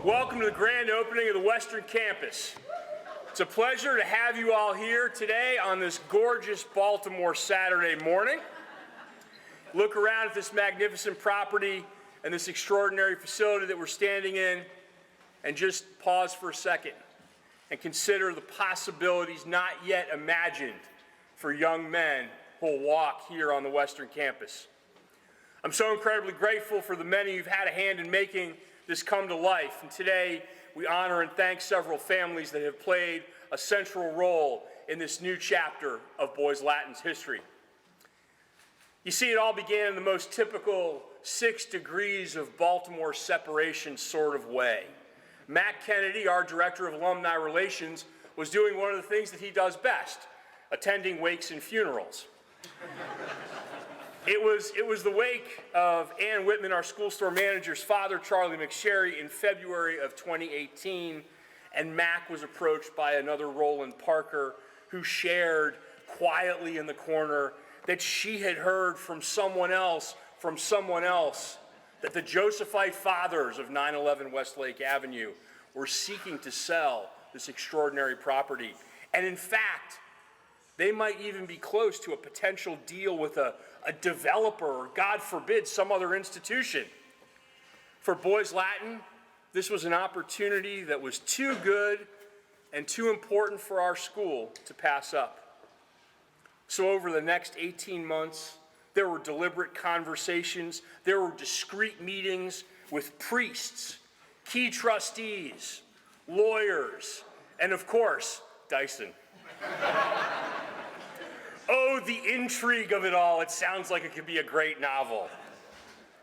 Welcome to the grand opening of the Western Campus. It's a pleasure to have you all here today on this gorgeous Baltimore Saturday morning. Look around at this magnificent property and this extraordinary facility that we're standing in, and just pause for a second and consider the possibilities not yet imagined for young men who will walk here on the Western Campus. I'm so incredibly grateful for the many who've had a hand in making this come to life, and today we honor and thank several families that have played a central role in this new chapter of Boys Latin's history. You see, it all began in the most typical 6 degrees of Baltimore separation sort of way. Matt Kennedy, our Director of Alumni Relations, was doing one of the things that he does best, attending wakes and funerals. It was the wake of Ann Whitman, our school store manager's father, Charlie McSherry, in February of 2018, and Mac was approached by another Roland Parker, who shared quietly in the corner that she had heard from someone else, that the Josephite fathers of 911 Westlake Avenue were seeking to sell this extraordinary property. And in fact, they might even be close to a potential deal with a developer, or God forbid, some other institution. For Boys Latin, this was an opportunity that was too good and too important for our school to pass up. So over the next 18 months, there were deliberate conversations, there were discreet meetings with priests, key trustees, lawyers, and of course, Dyson. Oh, the intrigue of it all. It sounds like it could be a great novel.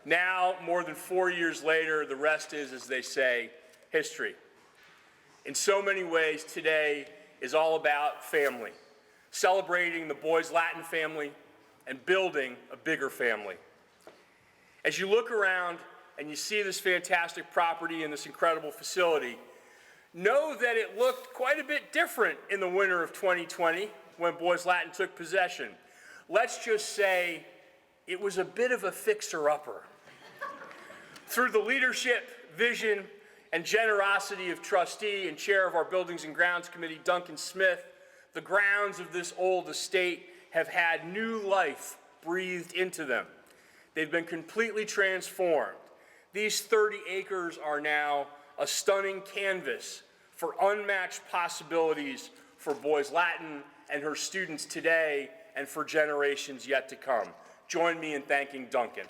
Now, more than 4 years later, the rest is, as they say, history. In so many ways, today is all about family, celebrating the Boys Latin family and building a bigger family. As you look around and you see this fantastic property and this incredible facility, know that it looked quite a bit different in the winter of 2020 when Boys Latin took possession. Let's just say it was a bit of a fixer-upper. Through the leadership, vision, and generosity of trustee and chair of our Buildings and Grounds Committee, Duncan Smith, the grounds of this old estate have had new life breathed into them. They've been completely transformed. These 30 acres are now a stunning canvas for unmatched possibilities for Boys Latin and her students today and for generations yet to come. Join me in thanking Duncan.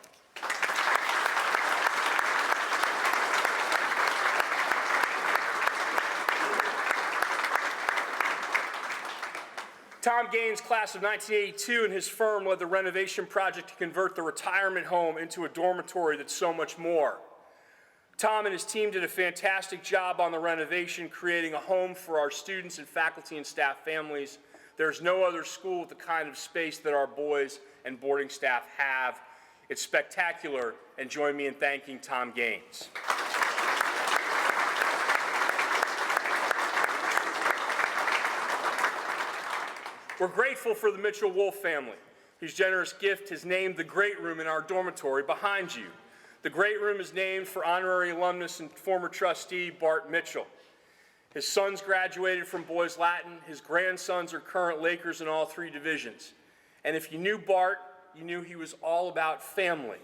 Tom Gaines, class of 1982, and his firm led the renovation project to convert the retirement home into a dormitory that's so much more. Tom and his team did a fantastic job on the renovation, creating a home for our students and faculty and staff families. There's no other school with the kind of space that our boys and boarding staff have. It's spectacular, and join me in thanking Tom Gaines. We're grateful for the Mitchell-Wolf family, whose generous gift has named the Great Room in our dormitory behind you. The Great Room is named for honorary alumnus and former trustee Bart Mitchell. His sons graduated from Boys Latin. His grandsons are current Lakers in all 3 divisions. And if you knew Bart, you knew he was all about family.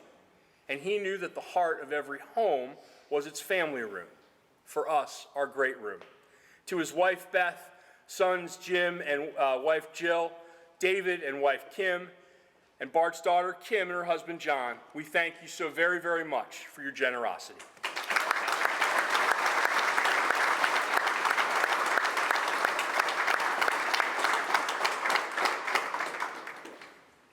And he knew that the heart of every home was its family room. For us, our great room. To his wife, Beth, sons Jim and wife Jill, David and wife Kim, and Bart's daughter Kim and her husband John, we thank you so very, very much for your generosity.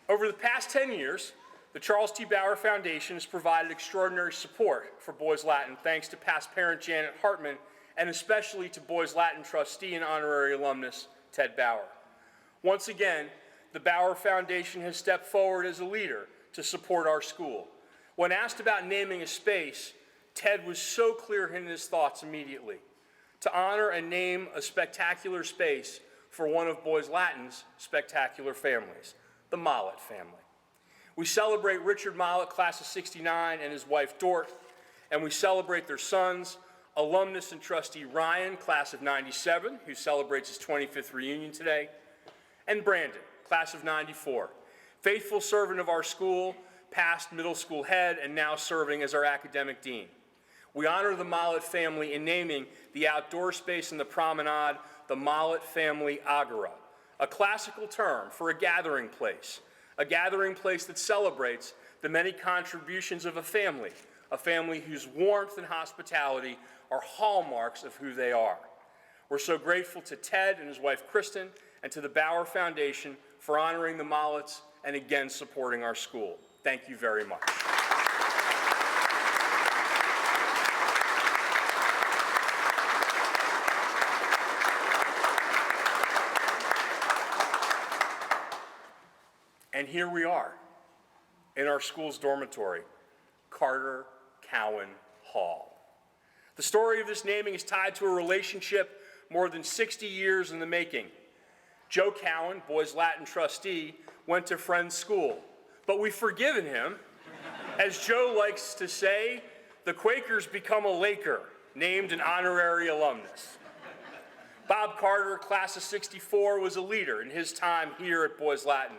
Over the past 10 years, the Charles Tbauer Foundation has provided extraordinary support for Boys Latin, thanks to past parent Janet Hartman, and especially to Boys Latin trustee and honorary alumnus Tbauer. Once again, the Bauer Foundation has stepped forward as a leader to support our school. When asked about naming a space, Ted was so clear in his thoughts immediately: to honor and name a spectacular space for one of Boys Latin's spectacular families, the Malet family. We celebrate Richard Malet, class of '69, and his wife Dort, and we celebrate their sons, alumnus and trustee Ryan, class of 97, who celebrates his 25th reunion today, and Brandon, class of 94, faithful servant of our school, past middle school head, and now serving as our academic dean. We honor the Malet family in naming the outdoor space in the Promenade the Malet Family Agora, a classical term for a gathering place that celebrates the many contributions of a family whose warmth and hospitality are hallmarks of who they are. We're so grateful to Ted and his wife Kristen and to the Tbauer Foundation for honoring the Malets and again supporting our school. Thank you very much. And here we are in our school's dormitory, Carter Cowan Hall. The story of this naming is tied to a relationship more than 60 years in the making. Joe Cowan, boys Latin trustee, went to Friends School, but we've forgiven him. As Joe likes to say, the Quakers become a Laker, named an honorary alumnus. Bob Carter, class of 64, was a leader in his time here at Boys Latin.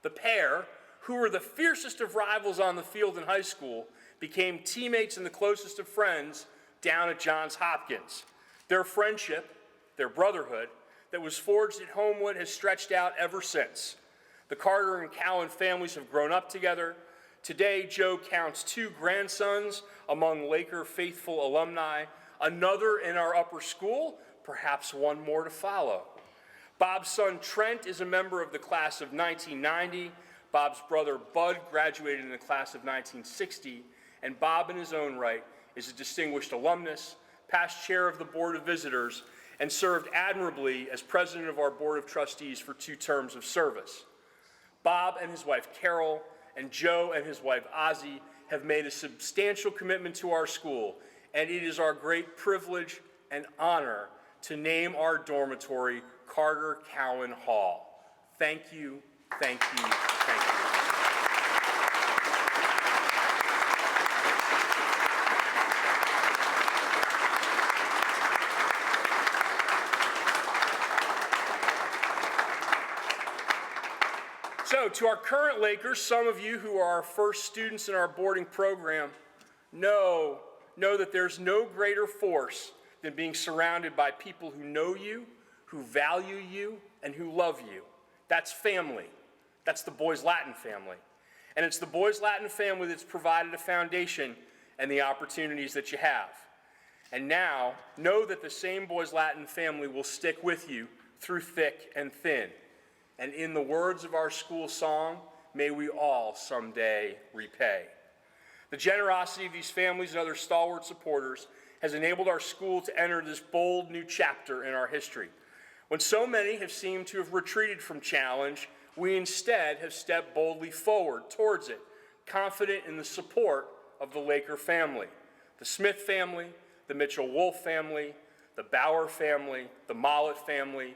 The pair, who were the fiercest of rivals on the field in high school, became teammates and the closest of friends down at Johns Hopkins. Their friendship, their brotherhood, that was forged at Homewood has stretched out ever since. The Carter and Cowan families have grown up together. Today, Joe counts 2 grandsons among Laker faithful alumni, another in our upper school, perhaps one more to follow. Bob's son Trent is a member of the class of 1990. Bob's brother Bud graduated in the class of 1960, and Bob in his own right is a distinguished alumnus, past chair of the Board of Visitors, and served admirably as president of our Board of Trustees for 2 terms of service. Bob and his wife Carol, and Joe and his wife Ozzie have made a substantial commitment to our school, and it is our great privilege and honor to name our dormitory Carter Cowan Hall. Thank you, thank you, thank you. So, to our current Lakers, some of you who are our first students in our boarding program know that there's no greater force than being surrounded by people who know you, who value you, and who love you. That's family. That's the Boys Latin family. And it's the Boys Latin family that's provided a foundation and the opportunities that you have. And now, know that the same Boys Latin family will stick with you through thick and thin. And in the words of our school song, may we all someday repay. The generosity of these families and other stalwart supporters has enabled our school to enter this bold new chapter in our history. When so many have seemed to have retreated from challenge, we instead have stepped boldly forward towards it, confident in the support of the Laker family, the Smith family, the Mitchell-Wolf family, the Tbauer family, the Malet family,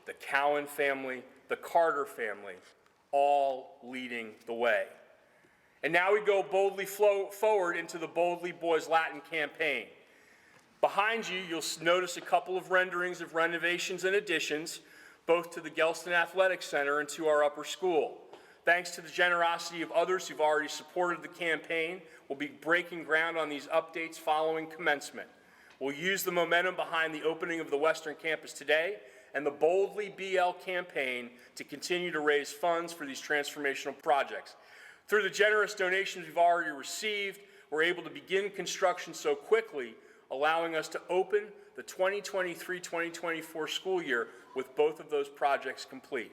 the Cowan family, the Carter family, all leading the way. And now we go boldly forward into the Boldly Boys Latin campaign. Behind you, you'll notice a couple of renderings of renovations and additions, both to the Gelston Athletic Center and to our upper school. Thanks to the generosity of others who've already supported the campaign, we'll be breaking ground on these updates following commencement. We'll use the momentum behind the opening of the Western Campus today and the Boldly BL campaign to continue to raise funds for these transformational projects. Through the generous donations we've already received, we're able to begin construction so quickly, allowing us to open the 2023-2024 school year with both of those projects complete.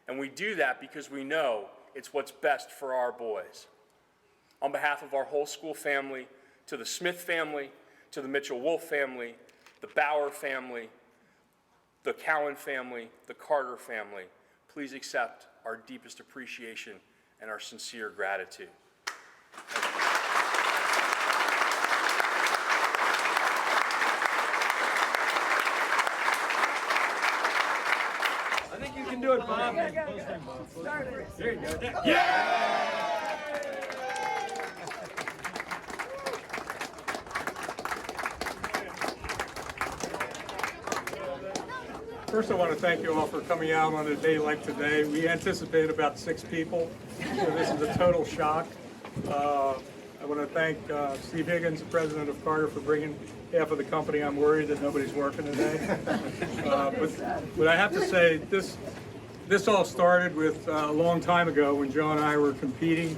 And we do that because we know it's what's best for our boys. On behalf of our whole school family, to the Smith family, to the Mitchell-Wolf family, the Tbauer family, the Cowan family, the Carter family, please accept our deepest appreciation and our sincere gratitude. Thank you. I think you can do it, Bob. There you go. Yeah! First, I want to thank you all for coming out on a day like today. We anticipated about 6 people, so this is a total shock. I want to thank Steve Higgins, the president of Carter, for bringing half of the company. I'm worried that nobody's working today. But I have to say, this all started with a long time ago when Joe and I were competing.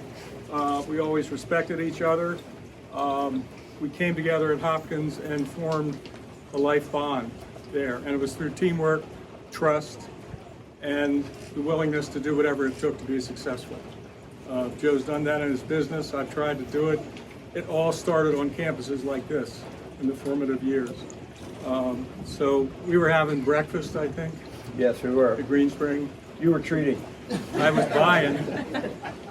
We always respected each other. We came together at Hopkins and formed a life bond there, and it was through teamwork, trust, and the willingness to do whatever it took to be successful. Joe's done that in his business. I've tried to do it. It all started on campuses like this in the formative years. So we were having breakfast, I think, Yes, we were. at Green Spring. You were treating. I was buying,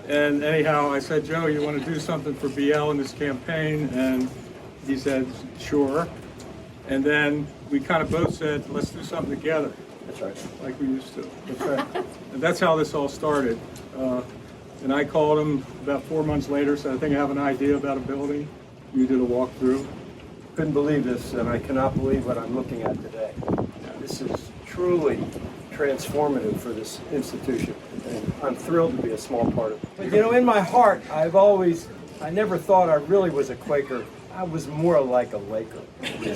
and anyhow, I said, Joe, you want to do something for BL in this campaign? And he said, sure. And then we kind of both said, let's do something together, That's right. like we used to. That's right. And that's how this all started. And I called him about 4 months later, said, I think I have an idea about a building. You did a walkthrough. Couldn't believe this, and I cannot believe what I'm looking at today. This is truly transformative for this institution, and I'm thrilled to be a small part of it. But you know, in my heart, I never thought I really was a Quaker. I was more like a Laker.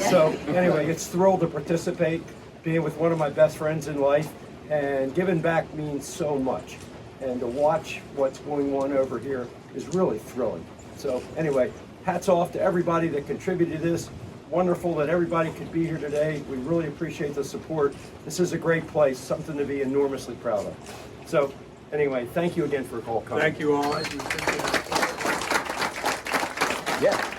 So anyway, it's thrilled to participate, being with one of my best friends in life, and giving back means so much. And to watch what's going on over here is really thrilling. So anyway, hats off to everybody that contributed to this. Wonderful that everybody could be here today. We really appreciate the support. This is a great place, something to be enormously proud of. So anyway, thank you again for all coming. Thank you all. Yeah.